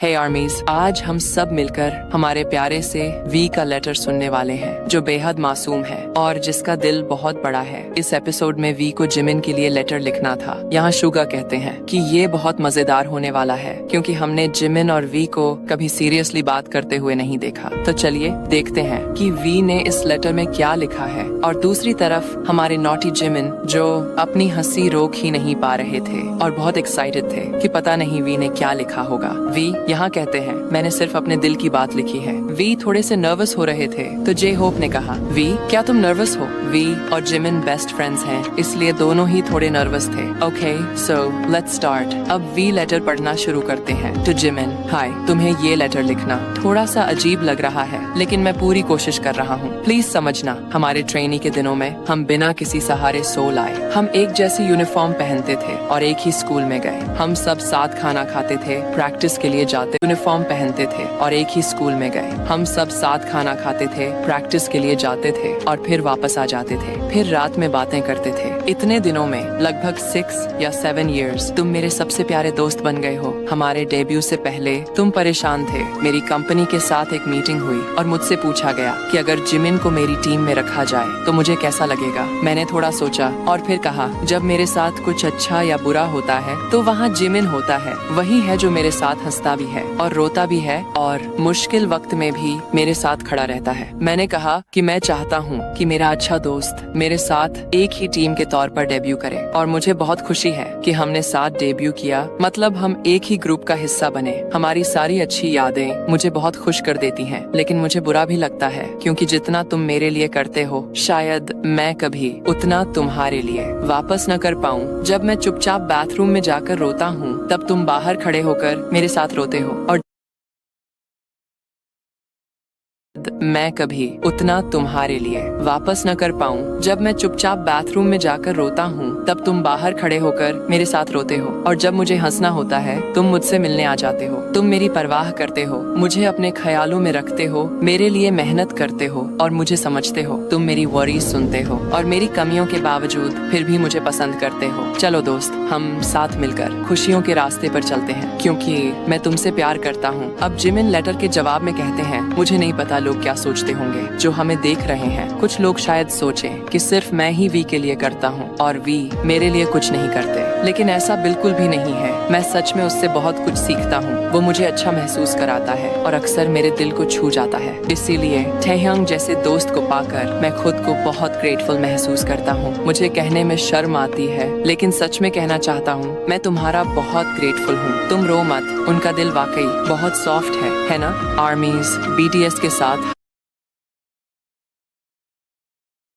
हे आर्मीज, आज हम सब मिलकर हमारे प्यारे से वी का लेटर सुनने वाले हैं जो बेहद मासूम है और जिसका दिल बहुत बड़ा है। इस एपिसोड में वी को जिमिन के लिए लेटर लिखना था। यहाँ शुगा कहते हैं कि ये बहुत मजेदार होने वाला है क्योंकि हमने जिमिन और वी को कभी सीरियसली बात करते हुए नहीं देखा। तो चलिए देखते हैं कि वी ने इस लेटर में क्या लिखा है। और दूसरी तरफ हमारे नॉटी जिमिन जो अपनी हंसी रोक ही नहीं पा रहे थे और बहुत एक्साइटेड थे कि पता नहीं वी ने क्या लिखा होगा। वी यहाँ कहते हैं, मैंने सिर्फ अपने दिल की बात लिखी है। वी थोड़े से नर्वस हो रहे थे तो जे होप ने कहा, वी क्या तुम नर्वस हो? वी और जिमिन बेस्ट फ्रेंड्स हैं, इसलिए दोनों ही थोड़े नर्वस थे। Okay so let's start. अब वी लेटर पढ़ना शुरू करते हैं। तो जिमिन, हाय, तुम्हें ये लेटर लिखना थोड़ा सा अजीब लग रहा है लेकिन मैं पूरी कोशिश कर रहा हूँ। प्लीज समझना, हमारे ट्रेनी के दिनों में हम बिना किसी सहारे सो लाए। हम एक जैसी यूनिफॉर्म पहनते थे और एक ही स्कूल में गए। हम सब साथ खाना खाते थे, प्रैक्टिस के लिए जाते, यूनिफॉर्म पहनते थे और एक ही स्कूल में गए। हम सब साथ खाना खाते थे, प्रैक्टिस के लिए जाते थे और फिर वापस आ जाते थे। फिर रात में बातें करते थे। इतने दिनों में लगभग 6 या 7 इयर्स तुम मेरे सबसे प्यारे दोस्त बन गए हो। हमारे डेब्यू से पहले तुम परेशान थे। मेरी कंपनी के साथ एक मीटिंग हुई और मुझसे पूछा गया कि अगर जिमिन को मेरी टीम में रखा जाए तो मुझे कैसा लगेगा। मैंने थोड़ा सोचा और फिर कहा, जब मेरे साथ कुछ अच्छा या बुरा होता है तो वहाँ जिमिन होता है। वही है जो मेरे साथ हंसता भी है और रोता भी है और मुश्किल वक्त में भी मेरे साथ खड़ा रहता है। मैंने कहा कि मैं चाहता हूँ कि मेरा अच्छा दोस्त मेरे साथ एक ही टीम के तौर पर डेब्यू करे और मुझे बहुत खुशी है कि हमने साथ डेब्यू किया। मतलब हम एक ही ग्रुप का हिस्सा बने। हमारी सारी अच्छी यादें मुझे बहुत खुश कर देती हैं, लेकिन मुझे बुरा भी लगता है क्योंकि जितना तुम मेरे लिए करते हो शायद मैं कभी उतना तुम्हारे लिए वापस न कर पाऊँ। जब मैं चुपचाप बाथरूम में जाकर रोता हूँ तब तुम बाहर खड़े होकर मेरे साथ रोते हो और मैं कभी उतना तुम्हारे लिए वापस न कर पाऊँ। जब मैं चुपचाप बाथरूम में जाकर रोता हूँ तब तुम बाहर खड़े होकर मेरे साथ रोते हो और जब मुझे हंसना होता है तुम मुझसे मिलने आ जाते हो। तुम मेरी परवाह करते हो, मुझे अपने ख्यालों में रखते हो, मेरे लिए मेहनत करते हो और मुझे समझते हो। तुम मेरी वरीज सुनते हो और मेरी कमियों के बावजूद फिर भी मुझे पसंद करते हो। चलो दोस्त, हम साथ मिलकर खुशियों के रास्ते पर चलते हैं क्योंकि मैं तुमसे प्यार करता हूँ। अब जिमिन लेटर के जवाब में कहते हैं, मुझे नहीं पता लोग क्या सोचते होंगे जो हमें देख रहे हैं। कुछ लोग शायद सोचें कि सिर्फ मैं ही वी के लिए करता हूँ और वी मेरे लिए कुछ नहीं करते, लेकिन ऐसा बिल्कुल भी नहीं है। मैं सच में उससे बहुत कुछ सीखता हूँ। वो मुझे अच्छा महसूस कराता है और अक्सर मेरे दिल को छू जाता है। इसीलिए ठेहंग जैसे दोस्त को पाकर मैं खुद को बहुत ग्रेटफुल महसूस करता हूँ। मुझे कहने में शर्म आती है लेकिन सच में कहना चाहता हूँ, मैं तुम्हारा बहुत ग्रेटफुल हूँ। तुम रो मत, उनका दिल वाकई बहुत सॉफ्ट है ना? आर्मीज BTS के साथ